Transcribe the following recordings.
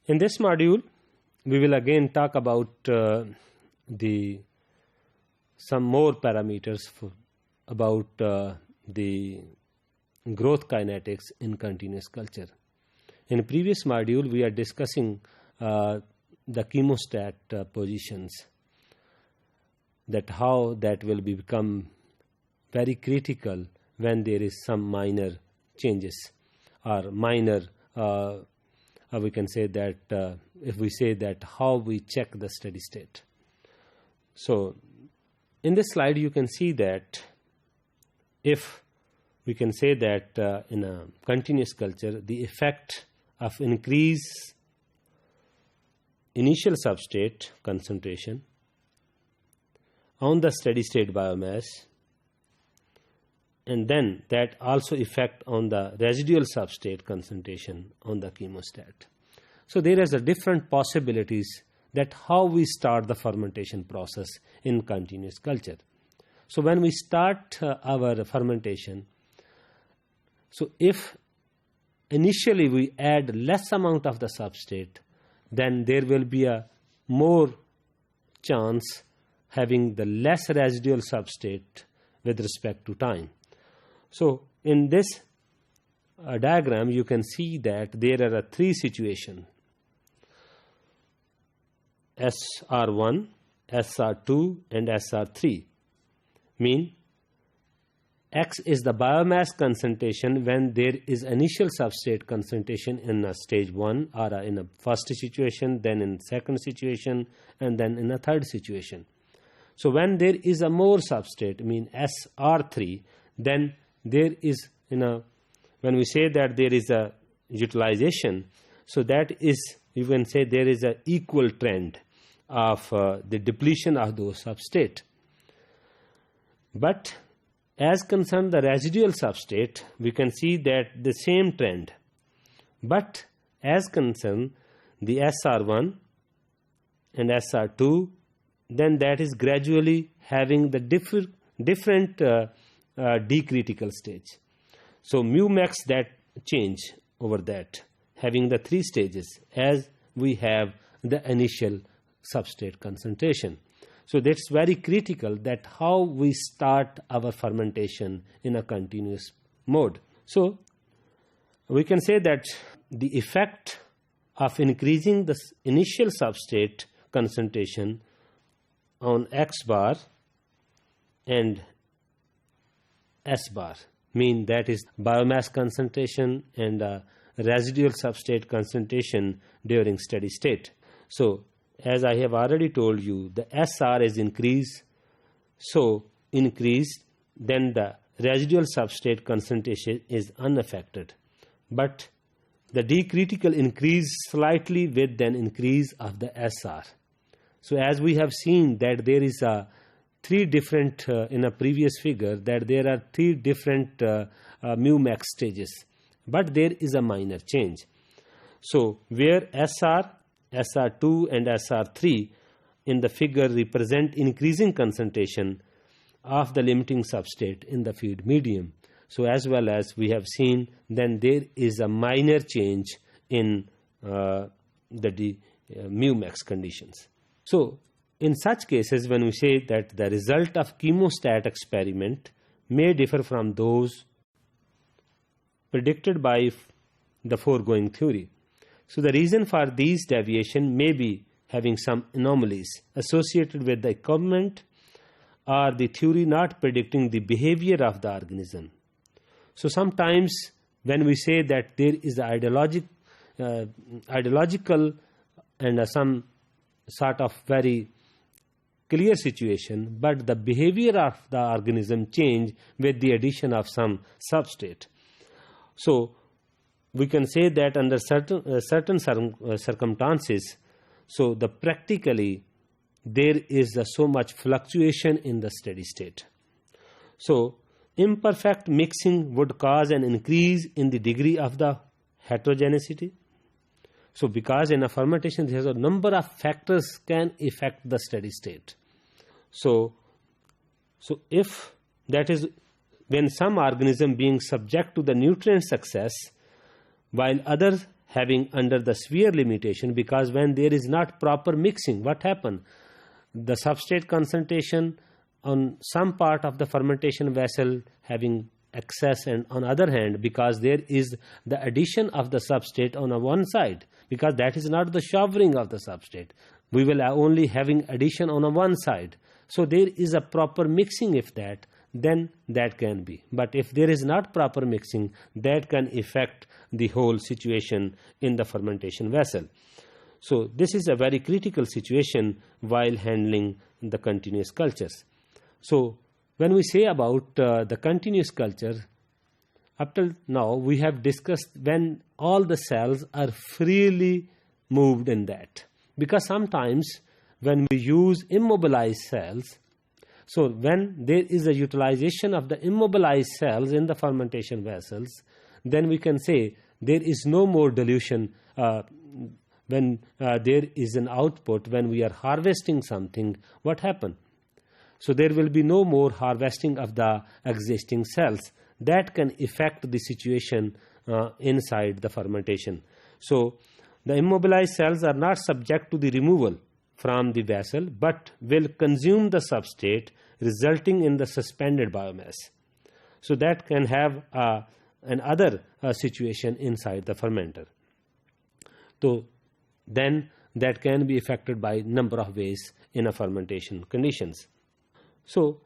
In this module, we will again talk about some more parameters about the growth kinetics in continuous culture. In the previous module, we are discussing the chemostat positions, that how that will become very critical when there is some minor changes or minor we can say that if we say that how we check the steady state. So in this slide you can see that if we can say that in a continuous culture, the effect of increase initial substrate concentration on the steady state biomass, and then that also effect on the residual substrate concentration on the chemostat. So there is a different possibilities that how we start the fermentation process in continuous culture. So when we start our fermentation, so if initially we add less amount of the substrate, then there will be a more chance having the less residual substrate with respect to time. So in this diagram you can see that there are three situations: SR1, SR2 and SR3. Mean X is the biomass concentration when there is initial substrate concentration in a stage 1 or in a first situation, then in second situation, and then in a third situation. So when there is a more substrate, mean SR3, then there is, when we say that there is a utilization, so that is, you can say there is an equal trend of the depletion of those substrate. But as concerned the residual substrate, we can see that the same trend. But as concerned the SR1 and SR2, then that is gradually having the different decritical stage. So mu max that change over that, having the three stages as we have the initial substrate concentration. So that's very critical that how we start our fermentation in a continuous mode. So we can say that the effect of increasing the initial substrate concentration on X bar and S bar, mean that is biomass concentration and residual substrate concentration during steady state. So as I have already told you, the SR is increased, so increased, then the residual substrate concentration is unaffected. But the decritical increase slightly with an increase of the SR. So as we have seen that there is three different, in a previous figure, that there are three different mu max stages, but there is a minor change. So where SR, SR2 and SR3 in the figure represent increasing concentration of the limiting substrate in the feed medium. So as well as we have seen, then there is a minor change in the mu max conditions. So in such cases, when we say that the result of chemostat experiment may differ from those predicted by the foregoing theory. So the reason for these deviation may be having some anomalies associated with the equipment or the theory not predicting the behavior of the organism. So sometimes when we say that there is ideological and some sort of very clear situation, but the behavior of the organism change with the addition of some substrate. So we can say that under certain circumstances, so the practically there is so much fluctuation in the steady state. So imperfect mixing would cause an increase in the degree of the heterogeneity. So because in a fermentation there is a number of factors can affect the steady state. So if that is when some organism being subject to the nutrient success while others having under the severe limitation, because when there is not proper mixing, what happen? The substrate concentration on some part of the fermentation vessel having excess, and on other hand, because there is the addition of the substrate on one side, because that is not the showering of the substrate, we will only having addition on one side. So there is a proper mixing. If that, then that can be. But if there is not proper mixing, that can affect the whole situation in the fermentation vessel. So this is a very critical situation while handling the continuous cultures. So when we say about the continuous culture, up till now we have discussed when all the cells are freely moved in that. Because sometimes when we use immobilized cells, so when there is a utilization of the immobilized cells in the fermentation vessels, then we can say there is no more dilution when there is an output. When we are harvesting something, what happens? So there will be no more harvesting of the existing cells. That can affect the situation inside the fermentation. So the immobilized cells are not subject to the removal from the vessel, but will consume the substrate, resulting in the suspended biomass. So that can have another situation inside the fermenter. So then that can be affected by number of ways in a fermentation conditions. So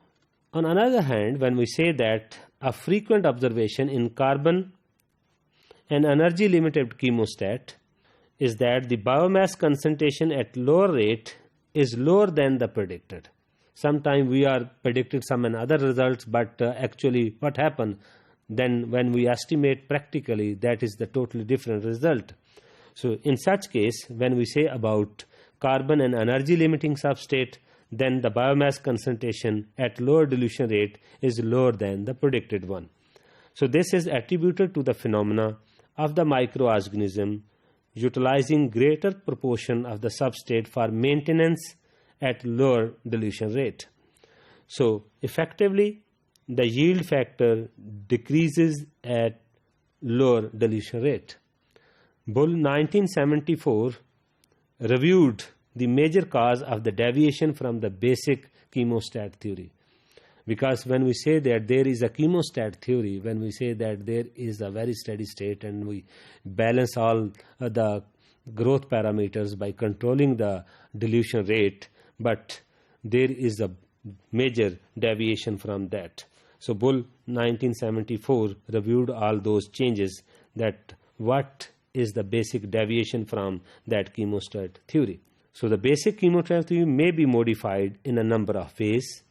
on another hand, when we say that a frequent observation in carbon and energy limited chemostat is that the biomass concentration at lower rate is lower than the predicted. Sometimes we are predicted some and other results, but actually what happened then when we estimate practically, that is the totally different result. So in such case, when we say about carbon and energy limiting substrate, then the biomass concentration at lower dilution rate is lower than the predicted one. So this is attributed to the phenomena of the microorganism utilizing greater proportion of the substrate for maintenance at lower dilution rate. So effectively, the yield factor decreases at lower dilution rate. Bull 1974 reviewed the major cause of the deviation from the basic chemostat theory. Because when we say that there is a chemostat theory, when we say that there is a very steady state and we balance all the growth parameters by controlling the dilution rate, but there is a major deviation from that. So Bull 1974 reviewed all those changes, that what is the basic deviation from that chemostat theory. So the basic chemostat theory may be modified in a number of ways,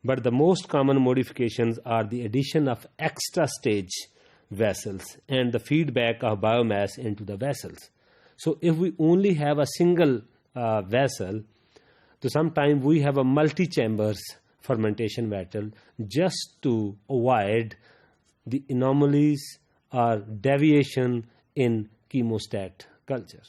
but the most common modifications are the addition of extra stage vessels and the feedback of biomass into the vessels. So if we only have a single vessel, so sometimes we have a multi-chambers fermentation vessel just to avoid the anomalies or deviation in chemostat culture.